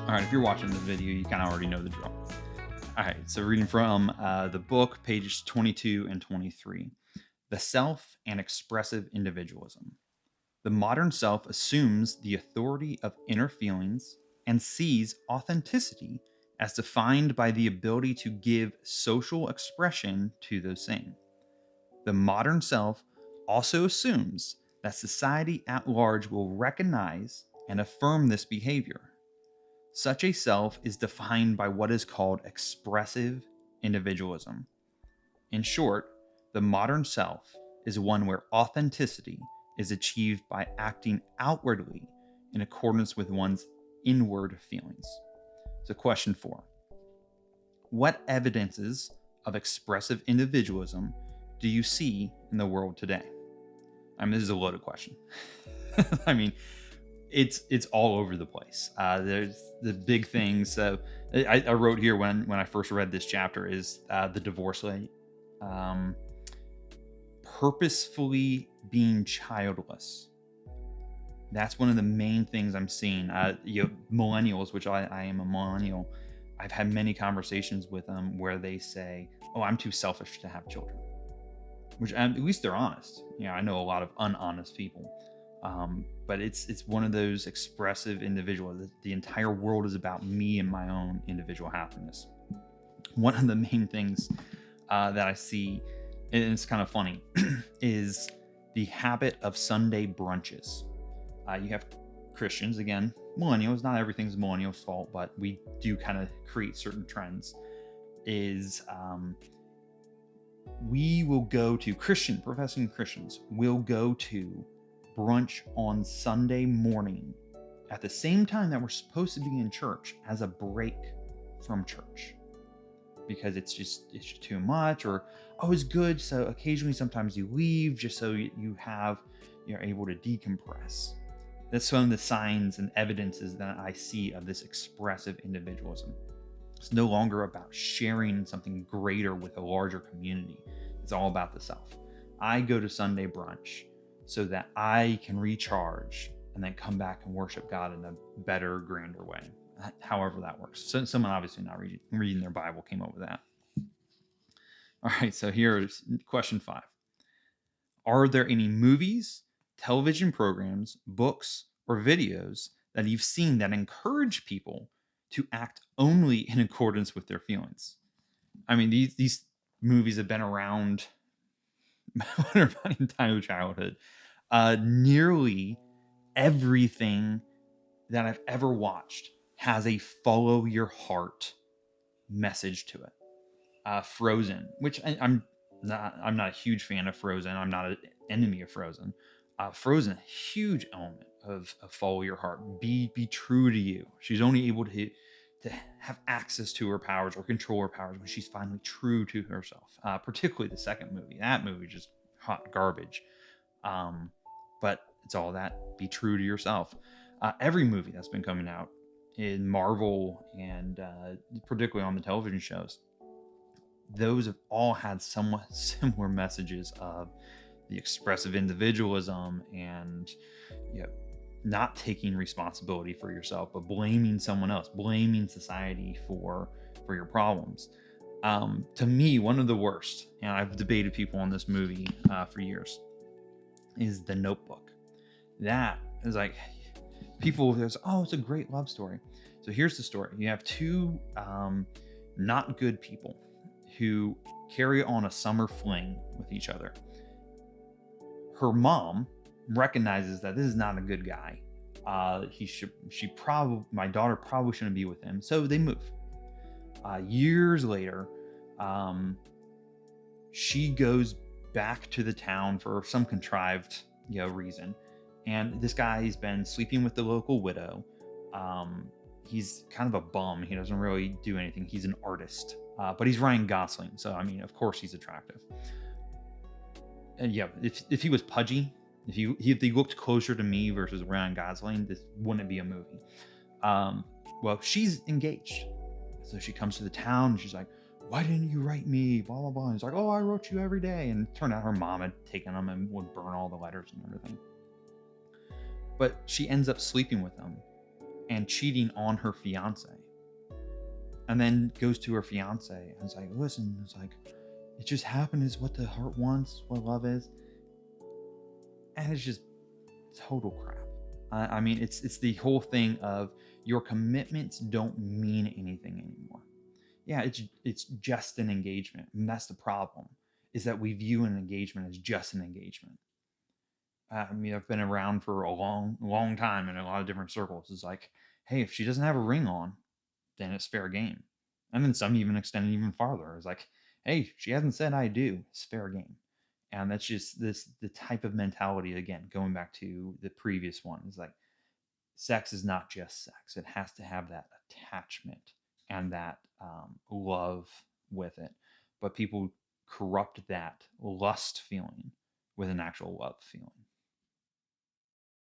All right, if you're watching the video, you kind of already know the drill. All right, so reading from the book, pages 22 and 23. The Self and Expressive Individualism. The modern self assumes the authority of inner feelings and sees authenticity as defined by the ability to give social expression to those same. The modern self also assumes that society at large will recognize and affirm this behavior. Such a self is defined by what is called expressive individualism. In short, the modern self is one where authenticity is achieved by acting outwardly in accordance with one's inward feelings. So, question 4. What evidences of expressive individualism do you see in the world today? I mean, this is a loaded question. I mean, it's all over the place. There's the big things. So I wrote here when I first read this chapter is the divorce rate, um, purposefully being childless. That's one of the main things I'm seeing. Millennials, which I am a millennial, I've had many conversations with them where they say, "Oh, I'm too selfish to have children," which at least they're honest. I know a lot of unhonest people, but it's one of those expressive individuals. The entire world is about me and my own individual happiness. One of the main things that I see, and it's kind of funny, is the habit of Sunday brunches. You have Christians, again, millennials. Not everything's millennials' fault, but we do kind of create certain trends. We will go to professing Christians will go to brunch on Sunday morning at the same time that we're supposed to be in church as a break from church, because it's just too much, or it's good, so occasionally sometimes you leave just so you're able to decompress. That's one of the signs and evidences that I see of this expressive individualism. It's no longer about sharing something greater with a larger community. It's all about the self. I go to Sunday brunch so that I can recharge and then come back and worship God in a better, grander way. However that works. So someone obviously not reading their Bible came up with that. All right, so here's question 5. Are there any movies, television programs, books, or videos that you've seen that encourage people to act only in accordance with their feelings? I mean, these movies have been around my entire childhood. Nearly everything that I've ever watched has a follow your heart message to it. Frozen, which I'm not a huge fan of Frozen. I'm not an enemy of Frozen. Frozen, huge element of follow your heart. Be true to you. She's only able to have access to her powers or control her powers when she's finally true to herself. Particularly the second movie. That movie just hot garbage. But it's all that. Be true to yourself. Every movie that's been coming out in Marvel and particularly on the television shows, those have all had somewhat similar messages of the expressive individualism and not taking responsibility for yourself, but blaming someone else, blaming society for your problems. To me, one of the worst, and I've debated people on this movie for years, is The Notebook. That is like, people says, it's a great love story. So here's the story. You have two not good people who carry on a summer fling with each other. Her mom recognizes that this is not a good guy. My daughter probably shouldn't be with him. So they move. Years later, she goes back to the town for some contrived, reason. And this guy's been sleeping with the local widow. He's kind of a bum. He doesn't really do anything. He's an artist, but he's Ryan Gosling. So, I mean, of course he's attractive. And if he was pudgy, if he looked closer to me versus Ryan Gosling, this wouldn't be a movie. Well, she's engaged. So she comes to the town and she's like, "Why didn't you write me? Blah, blah, blah." And he's like, "Oh, I wrote you every day." And it turned out her mom had taken them and would burn all the letters and everything. But she ends up sleeping with him. and cheating on her fiance, and then goes to her fiance and is like, listen, it's like, it just happened, is what the heart wants, what love is. And it's just total crap. I mean, it's the whole thing of your commitments don't mean anything anymore. Yeah, it's just an engagement, and that's the problem, is that we view an engagement as just an engagement. I mean, I've been around for a long time in a lot of different circles. It's like, hey, if she doesn't have a ring on, then it's fair game. And then some even extend it even farther. It's like, hey, she hasn't said I do, it's fair game. And that's just the type of mentality, again, going back to the previous one, is like, sex is not just sex. It has to have that attachment and that love with it. But people corrupt that lust feeling with an actual love feeling.